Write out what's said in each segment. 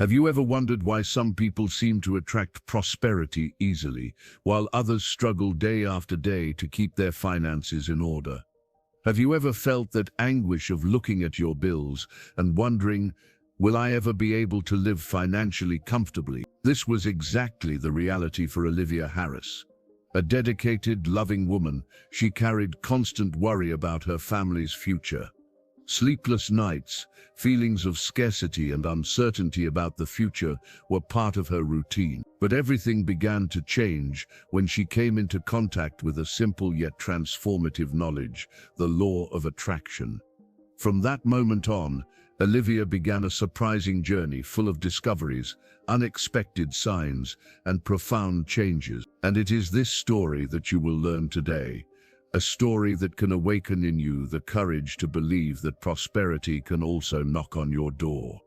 Have you ever wondered why some people seem to attract prosperity easily, while others struggle day after day to keep their finances in order? Have you ever felt that anguish of looking at your bills and wondering, will I ever be able to live financially comfortably? This was exactly the reality for Olivia Harris. A dedicated, loving woman, she carried constant worry about her family's future. Sleepless nights, feelings of scarcity and uncertainty about the future were part of her routine. But everything began to change when she came into contact with a simple yet transformative knowledge, the law of attraction. From that moment on, Olivia began a surprising journey full of discoveries, unexpected signs, and profound changes. And it is this story that you will learn today. A story that can awaken in you the courage to believe that prosperity can also knock on your door.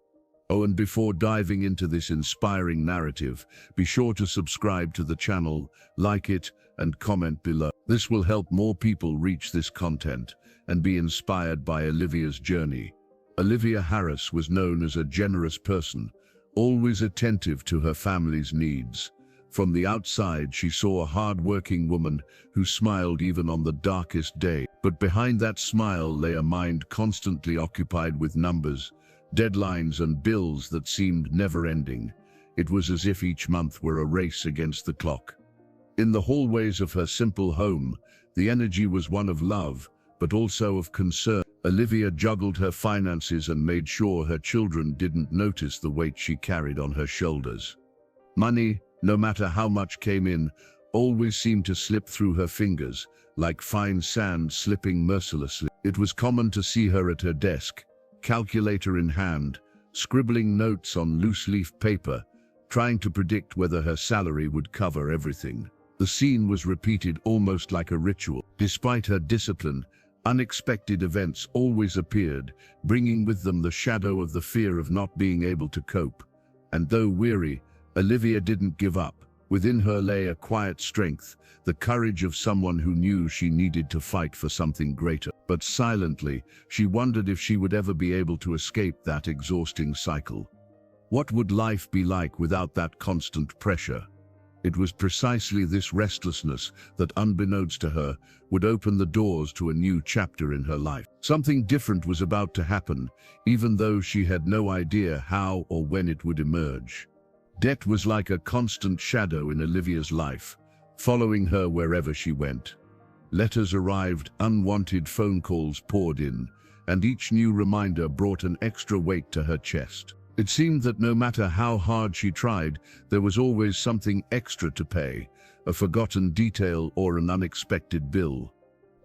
Oh, and before diving into this inspiring narrative, be sure to subscribe to the channel, like it, and comment below. This will help more people reach this content and be inspired by Olivia's journey. Olivia Harris was known as a generous person, always attentive to her family's needs. From the outside, she saw a hard-working woman who smiled even on the darkest day. But behind that smile lay a mind constantly occupied with numbers, deadlines, and bills that seemed never-ending. It was as if each month were a race against the clock. In the hallways of her simple home, the energy was one of love, but also of concern. Olivia juggled her finances and made sure her children didn't notice the weight she carried on her shoulders. Money, no matter how much came in, always seemed to slip through her fingers, like fine sand slipping mercilessly. It was common to see her at her desk, calculator in hand, scribbling notes on loose-leaf paper, trying to predict whether her salary would cover everything. The scene was repeated almost like a ritual. Despite her discipline, unexpected events always appeared, bringing with them the shadow of the fear of not being able to cope. And though weary, Olivia didn't give up. Within her lay a quiet strength, the courage of someone who knew she needed to fight for something greater. But silently, she wondered if she would ever be able to escape that exhausting cycle. What would life be like without that constant pressure? It was precisely this restlessness that, unbeknownst to her, would open the doors to a new chapter in her life. Something different was about to happen, even though she had no idea how or when it would emerge. Debt was like a constant shadow in Olivia's life, following her wherever she went. Letters arrived, unwanted phone calls poured in, and each new reminder brought an extra weight to her chest. It seemed that no matter how hard she tried, there was always something extra to pay, a forgotten detail or an unexpected bill.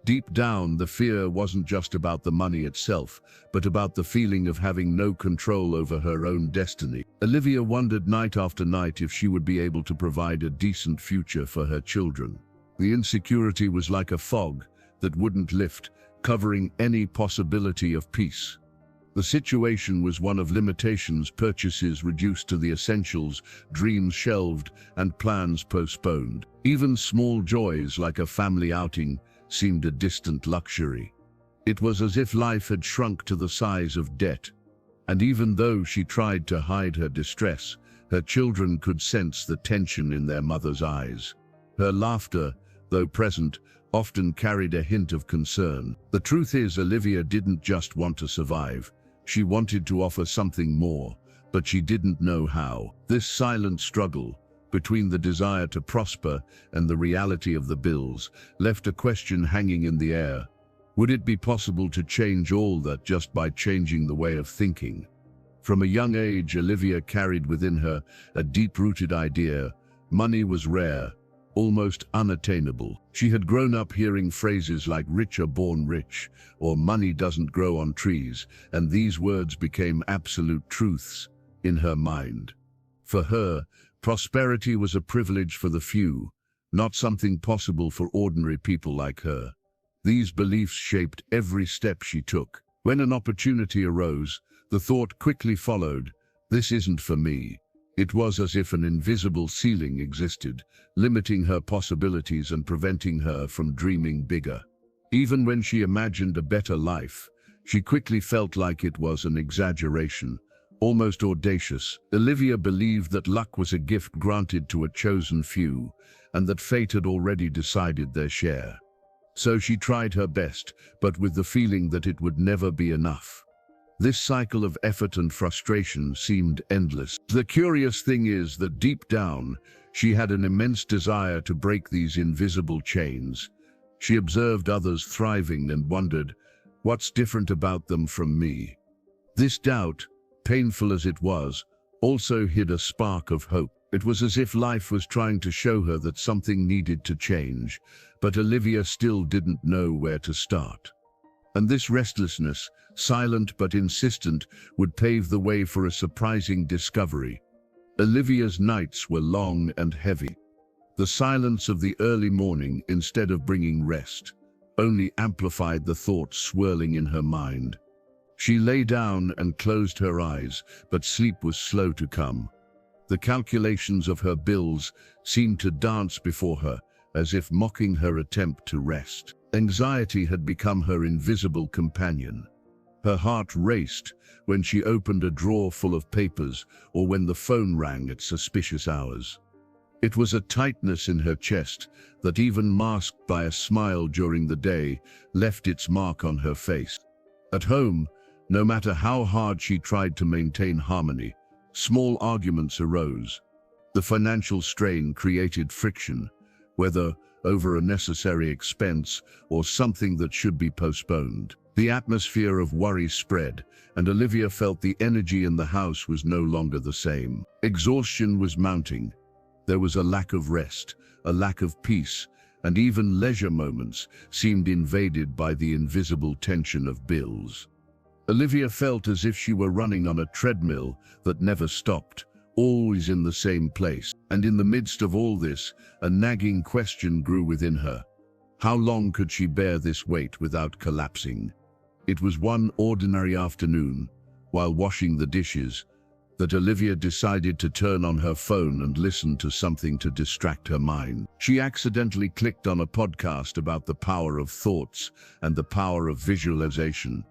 Deep down, the fear wasn't just about the money itself, but about the feeling of having no control over her own destiny. Olivia wondered night after night if she would be able to provide a decent future for her children. The insecurity was like a fog that wouldn't lift, covering any possibility of peace. The situation was one of limitations, purchases reduced to the essentials, dreams shelved, and plans postponed. Even small joys like a family outing seemed a distant luxury. It was as if life had shrunk to the size of debt. And even though she tried to hide her distress, her children could sense the tension in their mother's eyes. Her laughter, though present, often carried a hint of concern. The truth is, Olivia didn't just want to survive. She wanted to offer something more, but she didn't know how. This silent struggle between the desire to prosper and the reality of the bills left a question hanging in the air. Would it be possible to change all that just by changing the way of thinking? From a young age, Olivia carried within her a deep-rooted idea. Money was rare, almost unattainable. She had grown up hearing phrases like "rich are born rich" or "money doesn't grow on trees," and these words became absolute truths in her mind. For her, prosperity was a privilege for the few, not something possible for ordinary people like her. These beliefs shaped every step she took. When an opportunity arose, the thought quickly followed, "This isn't for me." It was as if an invisible ceiling existed, limiting her possibilities and preventing her from dreaming bigger. Even when she imagined a better life, she quickly felt like it was an exaggeration, almost audacious. Olivia believed that luck was a gift granted to a chosen few, and that fate had already decided their share. So she tried her best, but with the feeling that it would never be enough. This cycle of effort and frustration seemed endless. The curious thing is that deep down, she had an immense desire to break these invisible chains. She observed others thriving and wondered, what's different about them from me? This doubt, painful as it was, also hid a spark of hope. It was as if life was trying to show her that something needed to change, but Olivia still didn't know where to start. And this restlessness, silent but insistent, would pave the way for a surprising discovery. Olivia's nights were long and heavy. The silence of the early morning, instead of bringing rest, only amplified the thoughts swirling in her mind. She lay down and closed her eyes, but sleep was slow to come. The calculations of her bills seemed to dance before her, as if mocking her attempt to rest. Anxiety had become her invisible companion. Her heart raced when she opened a drawer full of papers or when the phone rang at suspicious hours. It was a tightness in her chest that, even masked by a smile during the day, left its mark on her face. At home, no matter how hard she tried to maintain harmony, small arguments arose. The financial strain created friction, whether over a necessary expense or something that should be postponed. The atmosphere of worry spread, and Olivia felt the energy in the house was no longer the same. Exhaustion was mounting. There was a lack of rest, a lack of peace, and even leisure moments seemed invaded by the invisible tension of bills. Olivia felt as if she were running on a treadmill that never stopped, always in the same place. And in the midst of all this, a nagging question grew within her. How long could she bear this weight without collapsing? It was one ordinary afternoon, while washing the dishes, that Olivia decided to turn on her phone and listen to something to distract her mind. She accidentally clicked on a podcast about the power of thoughts and the power of visualization.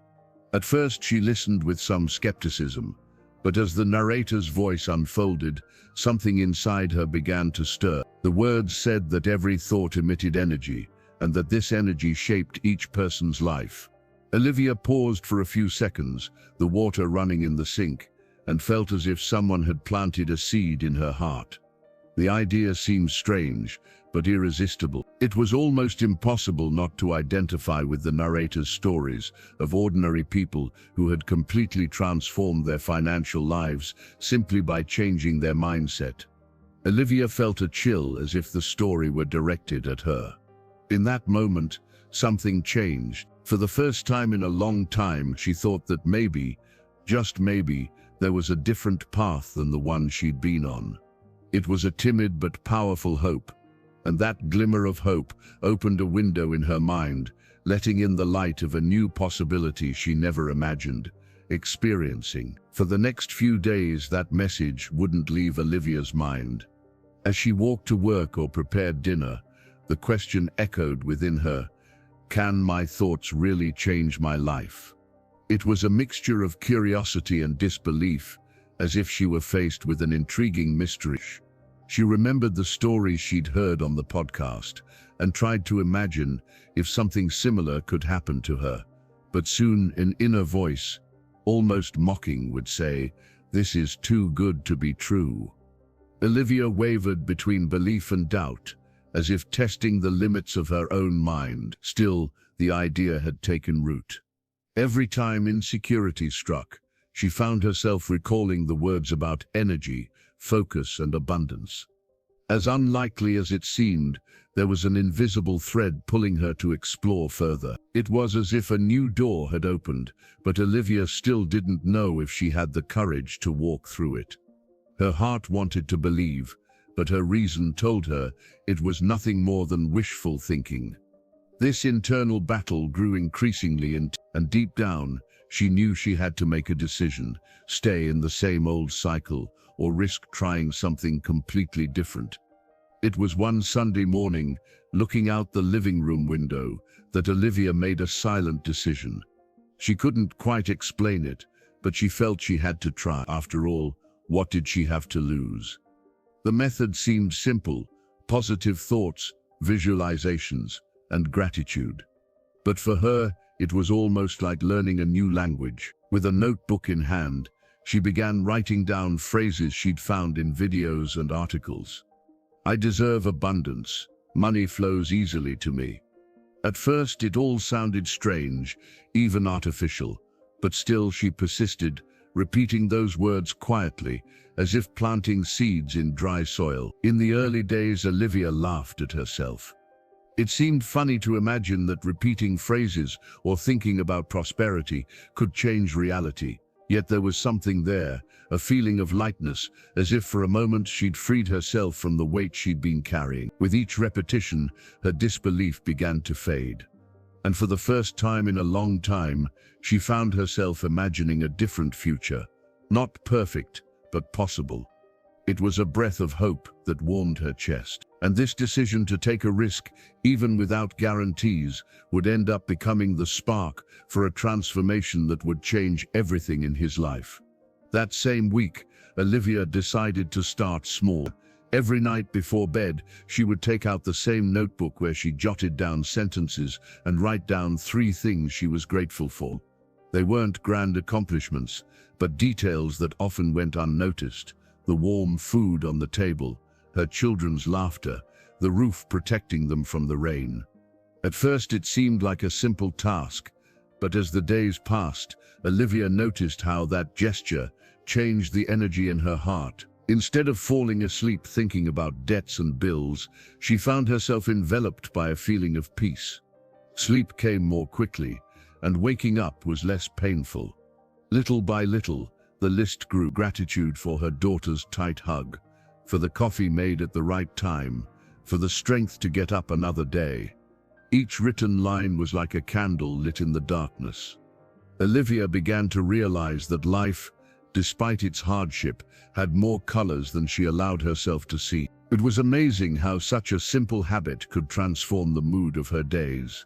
At first she listened with some skepticism, but as the narrator's voice unfolded, something inside her began to stir. The words said that every thought emitted energy, and that this energy shaped each person's life. Olivia paused for a few seconds, the water running in the sink, and felt as if someone had planted a seed in her heart. The idea seemed strange, but irresistible. It was almost impossible not to identify with the narrator's stories of ordinary people who had completely transformed their financial lives simply by changing their mindset. Olivia felt a chill as if the story were directed at her. In that moment, something changed. For the first time in a long time, she thought that maybe, just maybe, there was a different path than the one she'd been on. It was a timid but powerful hope, and that glimmer of hope opened a window in her mind, letting in the light of a new possibility she never imagined experiencing. For the next few days, that message wouldn't leave Olivia's mind. As she walked to work or prepared dinner, the question echoed within her, can my thoughts really change my life? It was a mixture of curiosity and disbelief, as if she were faced with an intriguing mystery. She remembered the stories she'd heard on the podcast and tried to imagine if something similar could happen to her. But soon an inner voice, almost mocking, would say, "This is too good to be true." Olivia wavered between belief and doubt, as if testing the limits of her own mind. Still, the idea had taken root. Every time insecurity struck, she found herself recalling the words about energy, focus, and abundance. As unlikely as it seemed, there was an invisible thread pulling her to explore further. It was as if a new door had opened, but Olivia still didn't know if she had the courage to walk through it. Her heart wanted to believe, but her reason told her it was nothing more than wishful thinking. This internal battle grew increasingly intense, and deep down, she knew she had to make a decision, stay in the same old cycle, or risk trying something completely different. It was one Sunday morning, looking out the living room window, that Olivia made a silent decision. She couldn't quite explain it, but she felt she had to try. After all, what did she have to lose? The method seemed simple: positive thoughts, visualizations, and gratitude. But for her, it was almost like learning a new language. With a notebook in hand, she began writing down phrases she'd found in videos and articles. I deserve abundance. Money flows easily to me. At first, it all sounded strange, even artificial, but still she persisted, repeating those words quietly, as if planting seeds in dry soil. In the early days, Olivia laughed at herself. It seemed funny to imagine that repeating phrases or thinking about prosperity could change reality. Yet there was something there, a feeling of lightness, as if for a moment she'd freed herself from the weight she'd been carrying. With each repetition, her disbelief began to fade. And for the first time in a long time, she found herself imagining a different future. Not perfect, but possible. It was a breath of hope that warmed her chest. And this decision to take a risk, even without guarantees, would end up becoming the spark for a transformation that would change everything in his life. That same week, Olivia decided to start small. Every night before bed, she would take out the same notebook where she jotted down sentences and write down 3 things she was grateful for. They weren't grand accomplishments, but details that often went unnoticed: the warm food on the table, her children's laughter, the roof protecting them from the rain. At first it seemed like a simple task, but as the days passed, Olivia noticed how that gesture changed the energy in her heart. Instead of falling asleep thinking about debts and bills, she found herself enveloped by a feeling of peace. Sleep came more quickly, and waking up was less painful. Little by little, the list grew: gratitude for her daughter's tight hug, for the coffee made at the right time, for the strength to get up another day. Each written line was like a candle lit in the darkness. Olivia began to realize that life, despite its hardship, had more colors than she allowed herself to see. It was amazing how such a simple habit could transform the mood of her days.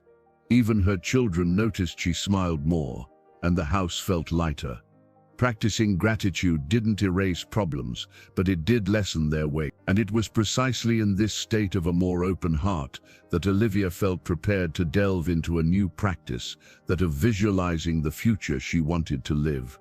Even her children noticed she smiled more, and the house felt lighter. Practicing gratitude didn't erase problems, but it did lessen their weight. And it was precisely in this state of a more open heart that Olivia felt prepared to delve into a new practice, that of visualizing the future she wanted to live.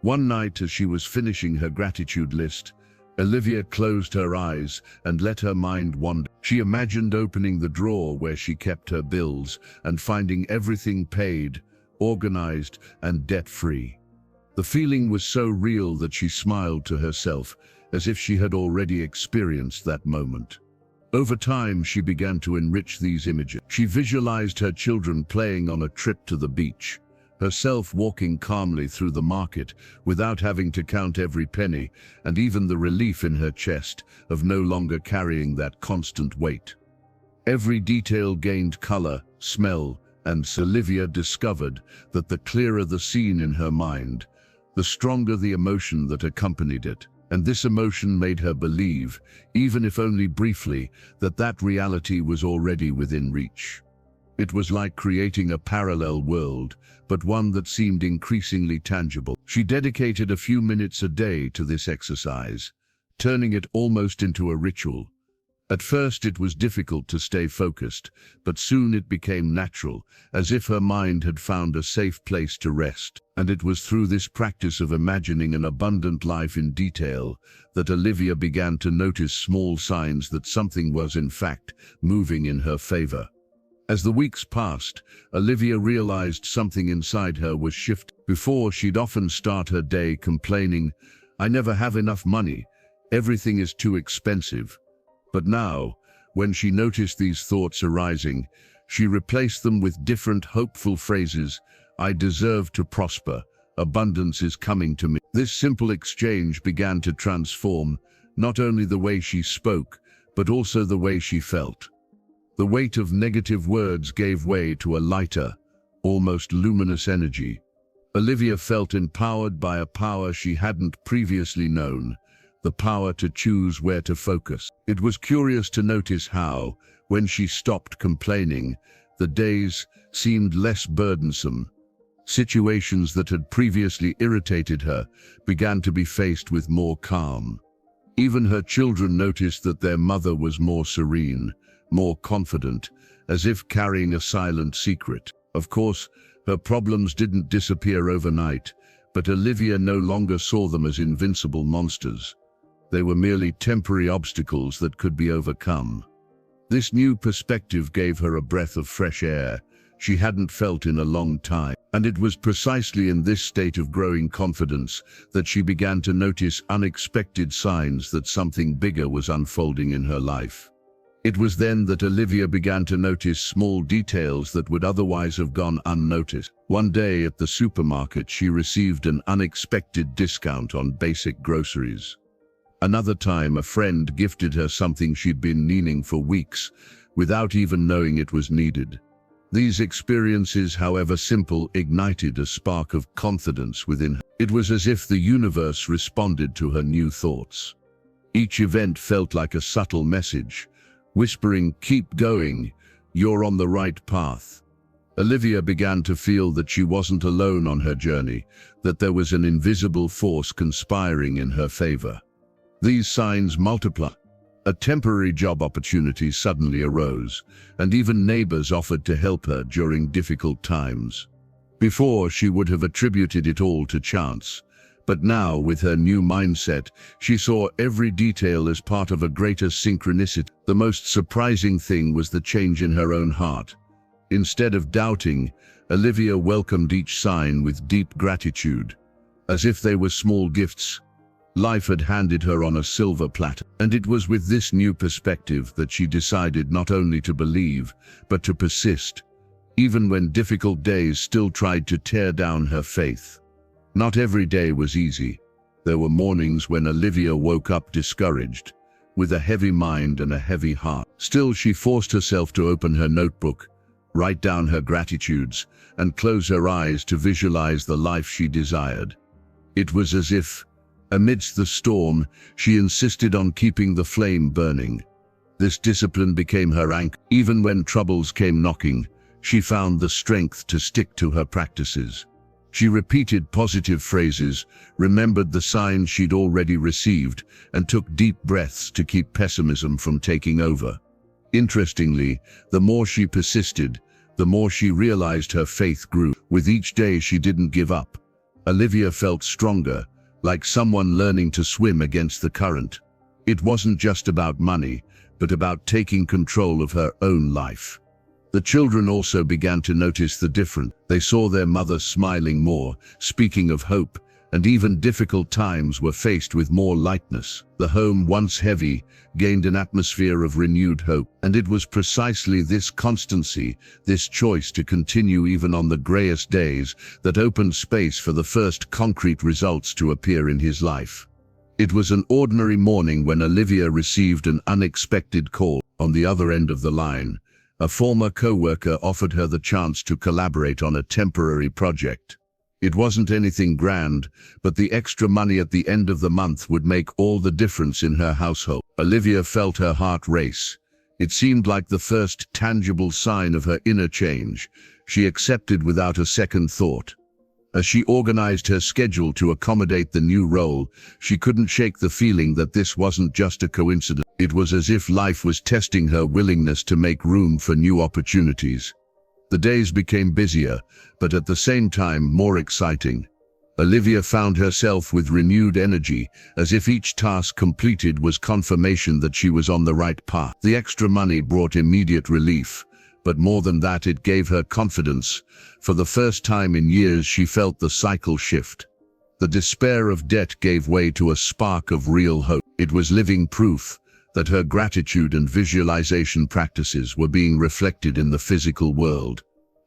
One night, as she was finishing her gratitude list, Olivia closed her eyes and let her mind wander. She imagined opening the drawer where she kept her bills and finding everything paid, organized, and debt-free. The feeling was so real that she smiled to herself, as if she had already experienced that moment. Over time, she began to enrich these images. She visualized her children playing on a trip to the beach, herself walking calmly through the market without having to count every penny, and even the relief in her chest of no longer carrying that constant weight. Every detail gained color, smell, and Olivia discovered that the clearer the scene in her mind, the stronger the emotion that accompanied it. And this emotion made her believe, even if only briefly, that that reality was already within reach. It was like creating a parallel world, but one that seemed increasingly tangible. She dedicated a few minutes a day to this exercise, turning it almost into a ritual. At first it was difficult to stay focused, but soon it became natural, as if her mind had found a safe place to rest. And it was through this practice of imagining an abundant life in detail that Olivia began to notice small signs that something was in fact moving in her favor. As the weeks passed, Olivia realized something inside her was shifting. Before, she'd often start her day complaining, "I never have enough money, everything is too expensive." But now, when she noticed these thoughts arising, she replaced them with different hopeful phrases: "I deserve to prosper, abundance is coming to me." This simple exchange began to transform not only the way she spoke, but also the way she felt. The weight of negative words gave way to a lighter, almost luminous energy. Olivia felt empowered by a power she hadn't previously known, the power to choose where to focus. It was curious to notice how, when she stopped complaining, the days seemed less burdensome. Situations that had previously irritated her began to be faced with more calm. Even her children noticed that their mother was more serene, more confident, as if carrying a silent secret. Of course, her problems didn't disappear overnight, but Olivia no longer saw them as invincible monsters. They were merely temporary obstacles that could be overcome. This new perspective gave her a breath of fresh air she hadn't felt in a long time. And it was precisely in this state of growing confidence that she began to notice unexpected signs that something bigger was unfolding in her life. It was then that Olivia began to notice small details that would otherwise have gone unnoticed. One day at the supermarket, she received an unexpected discount on basic groceries. Another time, a friend gifted her something she'd been needing for weeks, without even knowing it was needed. These experiences, however simple, ignited a spark of confidence within her. It was as if the universe responded to her new thoughts. Each event felt like a subtle message, whispering, "Keep going, you're on the right path." Olivia began to feel that she wasn't alone on her journey, that there was an invisible force conspiring in her favor. These signs multiplied. A temporary job opportunity suddenly arose, and even neighbors offered to help her during difficult times. Before, she would have attributed it all to chance, but now, with her new mindset, she saw every detail as part of a greater synchronicity. The most surprising thing was the change in her own heart. Instead of doubting, Olivia welcomed each sign with deep gratitude, as if they were small gifts life had handed her on a silver platter. And it was with this new perspective that she decided not only to believe, but to persist, even when difficult days still tried to tear down her faith. Not every day was easy. There were mornings when Olivia woke up discouraged, with a heavy mind and a heavy heart. Still, she forced herself to open her notebook, write down her gratitudes, and close her eyes to visualize the life she desired. It was as if, amidst the storm, she insisted on keeping the flame burning. This discipline became her anchor. Even when troubles came knocking, she found the strength to stick to her practices. She repeated positive phrases, remembered the signs she'd already received, and took deep breaths to keep pessimism from taking over. Interestingly, the more she persisted, the more she realized her faith grew. With each day she didn't give up. Olivia felt stronger, like someone learning to swim against the current. It wasn't just about money, but about taking control of her own life. The children also began to notice the difference. They saw their mother smiling more, speaking of hope, and even difficult times were faced with more lightness. The home, once heavy, gained an atmosphere of renewed hope. And it was precisely this constancy, this choice to continue even on the grayest days, that opened space for the first concrete results to appear in his life. It was an ordinary morning when Olivia received an unexpected call. On the other end of the line, a former co-worker offered her the chance to collaborate on a temporary project. It wasn't anything grand, but the extra money at the end of the month would make all the difference in her household. Olivia felt her heart race. It seemed like the first tangible sign of her inner change. She accepted without a second thought. As she organized her schedule to accommodate the new role, she couldn't shake the feeling that this wasn't just a coincidence. It was as if life was testing her willingness to make room for new opportunities. The days became busier, but at the same time more exciting. Olivia found herself with renewed energy, as if each task completed was confirmation that she was on the right path. The extra money brought immediate relief, but more than that, it gave her confidence. For the first time in years, she felt the cycle shift. The despair of debt gave way to a spark of real hope. It was living proof that her gratitude and visualization practices were being reflected in the physical world.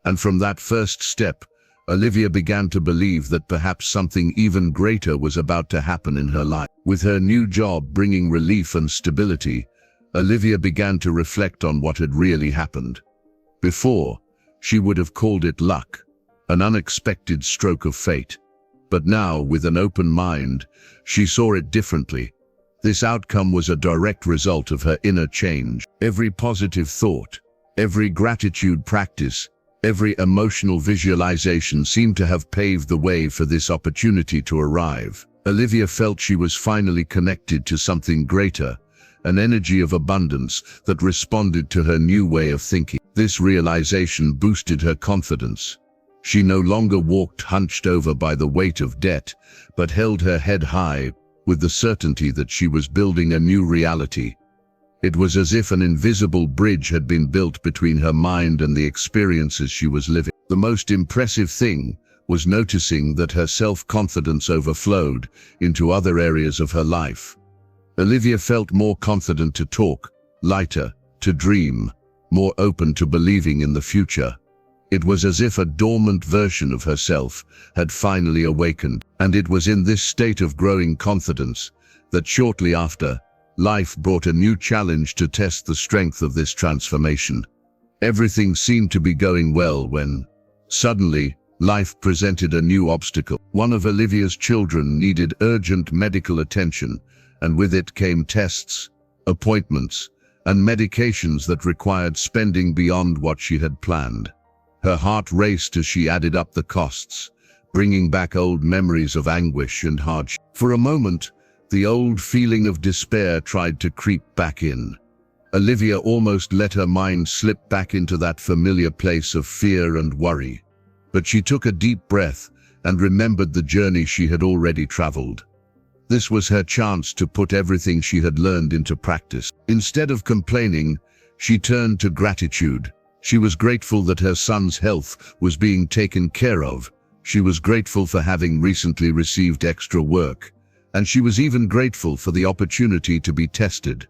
And from that first step, Olivia began to believe that perhaps something even greater was about to happen in her life. With her new job bringing relief and stability, Olivia began to reflect on what had really happened. Before, she would have called it luck, an unexpected stroke of fate. But now, with an open mind, she saw it differently. This outcome was a direct result of her inner change. Every positive thought, every gratitude practice, Every emotional visualization seemed to have paved the way for this opportunity to arrive. Olivia felt she was finally connected to something greater, an energy of abundance that responded to her new way of thinking. This realization boosted her confidence. She no longer walked hunched over by the weight of debt, but held her head high with the certainty that she was building a new reality. It was as if an invisible bridge had been built between her mind and the experiences she was living. The most impressive thing was noticing that her self-confidence overflowed into other areas of her life. Olivia felt more confident to talk, lighter to dream, more open to believing in the future. It was as if a dormant version of herself had finally awakened, and it was in this state of growing confidence that shortly after, life brought a new challenge to test the strength of this transformation. Everything seemed to be going well when, suddenly, life presented a new obstacle. One of Olivia's children needed urgent medical attention, and with it came tests, appointments, and medications that required spending beyond what she had planned. Her heart raced as she added up the costs, bringing back old memories of anguish and hardship. For a moment, the old feeling of despair tried to creep back in. Olivia almost let her mind slip back into that familiar place of fear and worry. But she took a deep breath and remembered the journey she had already traveled. This was her chance to put everything she had learned into practice. Instead of complaining, she turned to gratitude. She was grateful that her son's health was being taken care of. She was grateful for having recently received extra work. And she was even grateful for the opportunity to be tested.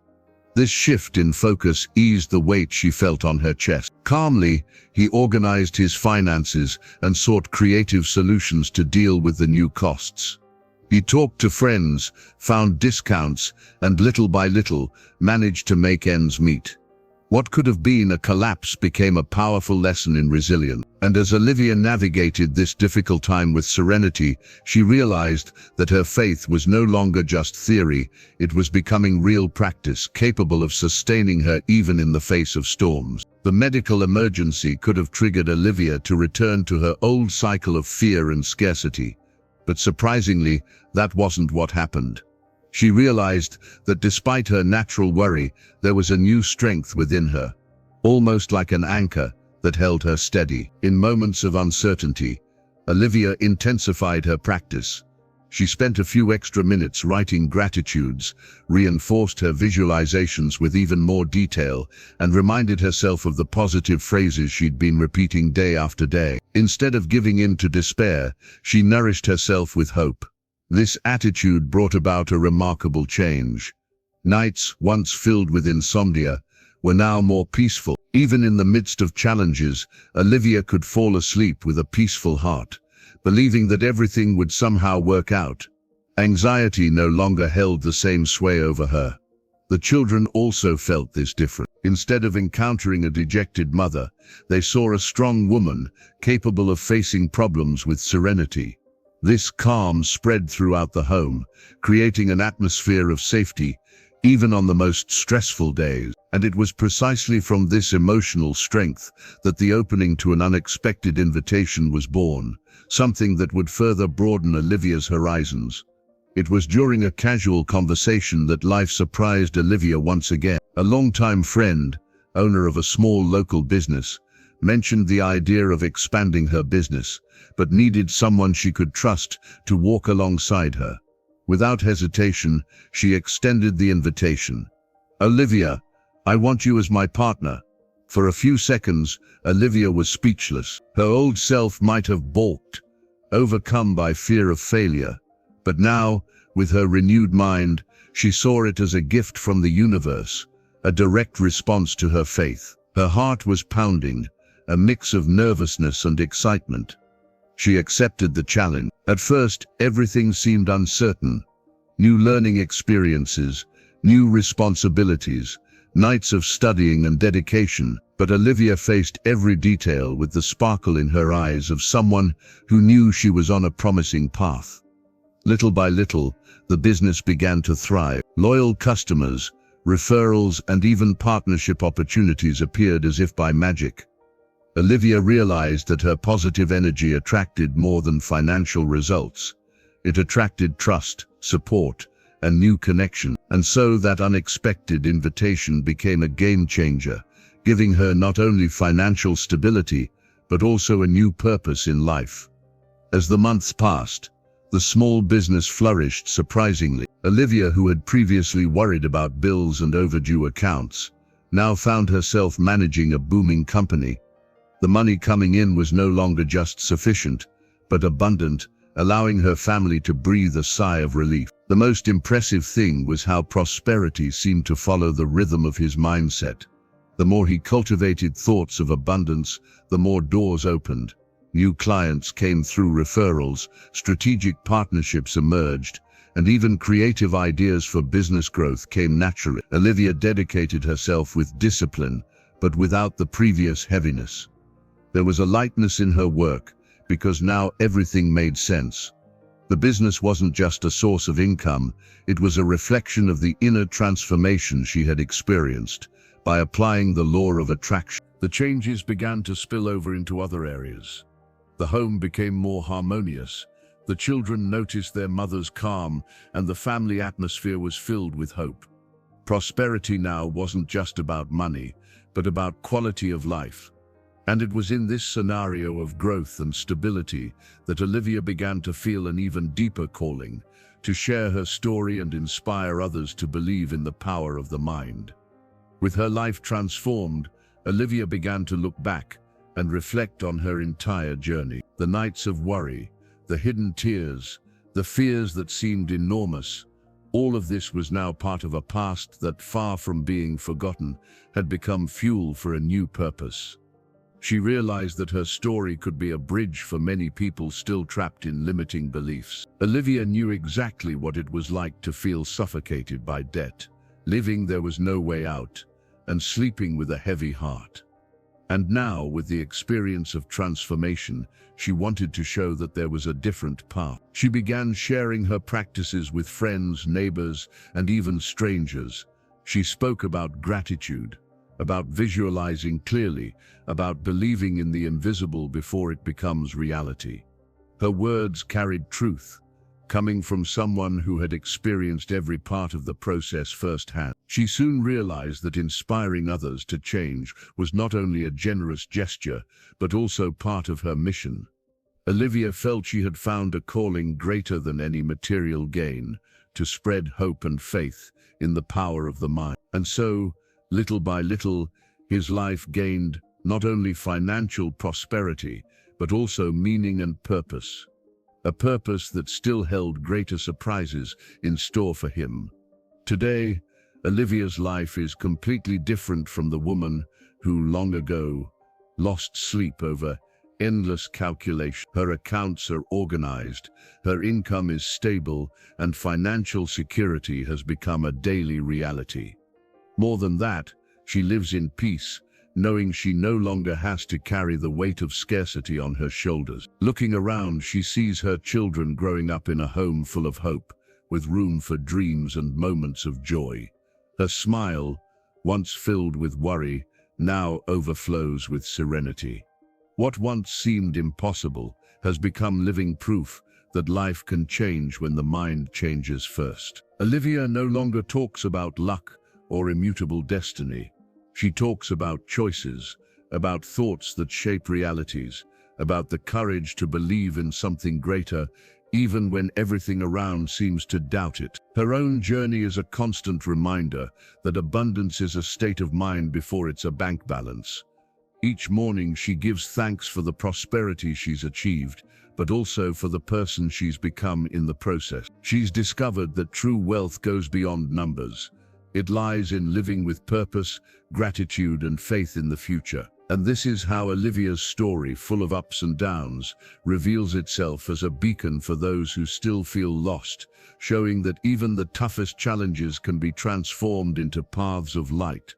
This shift in focus eased the weight she felt on her chest. Calmly, he organized his finances and sought creative solutions to deal with the new costs. He talked to friends, found discounts, and little by little, managed to make ends meet. What could have been a collapse became a powerful lesson in resilience. And as Olivia navigated this difficult time with serenity, she realized that her faith was no longer just theory, it was becoming real practice, capable of sustaining her even in the face of storms. The medical emergency could have triggered Olivia to return to her old cycle of fear and scarcity. But surprisingly, that wasn't what happened. She realized that despite her natural worry, there was a new strength within her, almost like an anchor that held her steady. In moments of uncertainty, Olivia intensified her practice. She spent a few extra minutes writing gratitudes, reinforced her visualizations with even more detail, and reminded herself of the positive phrases she'd been repeating day after day. Instead of giving in to despair, she nourished herself with hope. This attitude brought about a remarkable change. Nights, once filled with insomnia, were now more peaceful. Even in the midst of challenges, Olivia could fall asleep with a peaceful heart, believing that everything would somehow work out. Anxiety no longer held the same sway over her. The children also felt this difference. Instead of encountering a dejected mother, they saw a strong woman capable of facing problems with serenity. This calm spread throughout the home, creating an atmosphere of safety, even on the most stressful days. And it was precisely from this emotional strength that the opening to an unexpected invitation was born, something that would further broaden Olivia's horizons. It was during a casual conversation that life surprised Olivia once again. A longtime friend, owner of a small local business, mentioned the idea of expanding her business, but needed someone she could trust to walk alongside her. Without hesitation, she extended the invitation. "Olivia, I want you as my partner." For a few seconds, Olivia was speechless. Her old self might have balked, overcome by fear of failure. But now, with her renewed mind, she saw it as a gift from the universe, a direct response to her faith. Her heart was pounding, a mix of nervousness and excitement. She accepted the challenge. At first, everything seemed uncertain. New learning experiences, new responsibilities, nights of studying and dedication, but Olivia faced every detail with the sparkle in her eyes of someone who knew she was on a promising path. Little by little, the business began to thrive. Loyal customers, referrals, and even partnership opportunities appeared as if by magic. Olivia realized that her positive energy attracted more than financial results. It attracted trust, support, and new connection. And so that unexpected invitation became a game changer, giving her not only financial stability, but also a new purpose in life. As the months passed, the small business flourished surprisingly. Olivia, who had previously worried about bills and overdue accounts, now found herself managing a booming company. The money coming in was no longer just sufficient, but abundant, allowing her family to breathe a sigh of relief. The most impressive thing was how prosperity seemed to follow the rhythm of his mindset. The more he cultivated thoughts of abundance, the more doors opened. New clients came through referrals, strategic partnerships emerged, and even creative ideas for business growth came naturally. Olivia dedicated herself with discipline, but without the previous heaviness. There was a lightness in her work, because now everything made sense. The business wasn't just a source of income, it was a reflection of the inner transformation she had experienced. By applying the law of attraction, the changes began to spill over into other areas. The home became more harmonious, the children noticed their mother's calm, and the family atmosphere was filled with hope. Prosperity now wasn't just about money, but about quality of life. And it was in this scenario of growth and stability that Olivia began to feel an even deeper calling, to share her story and inspire others to believe in the power of the mind. With her life transformed, Olivia began to look back and reflect on her entire journey. The nights of worry, the hidden tears, the fears that seemed enormous, all of this was now part of a past that, far from being forgotten, had become fuel for a new purpose. She realized that her story could be a bridge for many people still trapped in limiting beliefs. Olivia knew exactly what it was like to feel suffocated by debt, living there was no way out, and sleeping with a heavy heart. And now, with the experience of transformation, she wanted to show that there was a different path. She began sharing her practices with friends, neighbors, and even strangers. She spoke about gratitude, about visualizing clearly, about believing in the invisible before it becomes reality. Her words carried truth, coming from someone who had experienced every part of the process firsthand. She soon realized that inspiring others to change was not only a generous gesture, but also part of her mission. Olivia felt she had found a calling greater than any material gain, to spread hope and faith in the power of the mind. And so, little by little, his life gained not only financial prosperity, but also meaning and purpose. A purpose that still held greater surprises in store for him. Today, Olivia's life is completely different from the woman who long ago lost sleep over endless calculation. Her accounts are organized, her income is stable, and financial security has become a daily reality. More than that, she lives in peace, knowing she no longer has to carry the weight of scarcity on her shoulders. Looking around, she sees her children growing up in a home full of hope, with room for dreams and moments of joy. Her smile, once filled with worry, now overflows with serenity. What once seemed impossible has become living proof that life can change when the mind changes first. Olivia no longer talks about luck or immutable destiny. She talks about choices, about thoughts that shape realities, about the courage to believe in something greater, even when everything around seems to doubt it. Her own journey is a constant reminder that abundance is a state of mind before it's a bank balance. Each morning she gives thanks for the prosperity she's achieved, but also for the person she's become in the process. She's discovered that true wealth goes beyond numbers. It lies in living with purpose, gratitude, and faith in the future. And this is how Olivia's story, full of ups and downs, reveals itself as a beacon for those who still feel lost, showing that even the toughest challenges can be transformed into paths of light.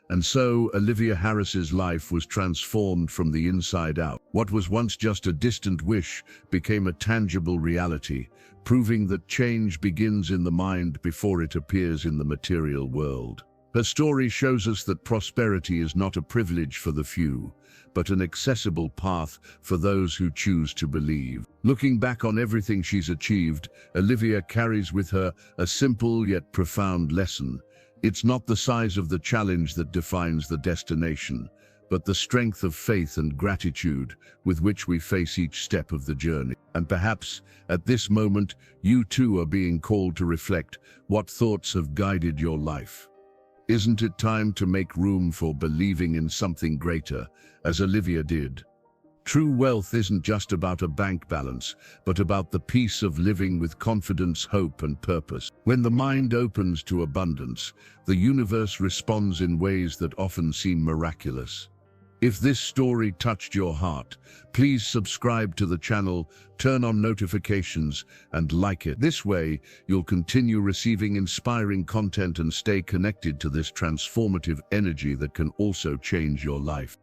And so, Olivia Harris's life was transformed from the inside out. What was once just a distant wish became a tangible reality, proving that change begins in the mind before it appears in the material world. Her story shows us that prosperity is not a privilege for the few, but an accessible path for those who choose to believe. Looking back on everything she's achieved, Olivia carries with her a simple yet profound lesson. It's not the size of the challenge that defines the destination, but the strength of faith and gratitude with which we face each step of the journey. And perhaps, at this moment, you too are being called to reflect what thoughts have guided your life. Isn't it time to make room for believing in something greater, as Olivia did? True wealth isn't just about a bank balance, but about the peace of living with confidence, hope, and purpose. When the mind opens to abundance, the universe responds in ways that often seem miraculous. If this story touched your heart, please subscribe to the channel, turn on notifications, and like it. This way, you'll continue receiving inspiring content and stay connected to this transformative energy that can also change your life.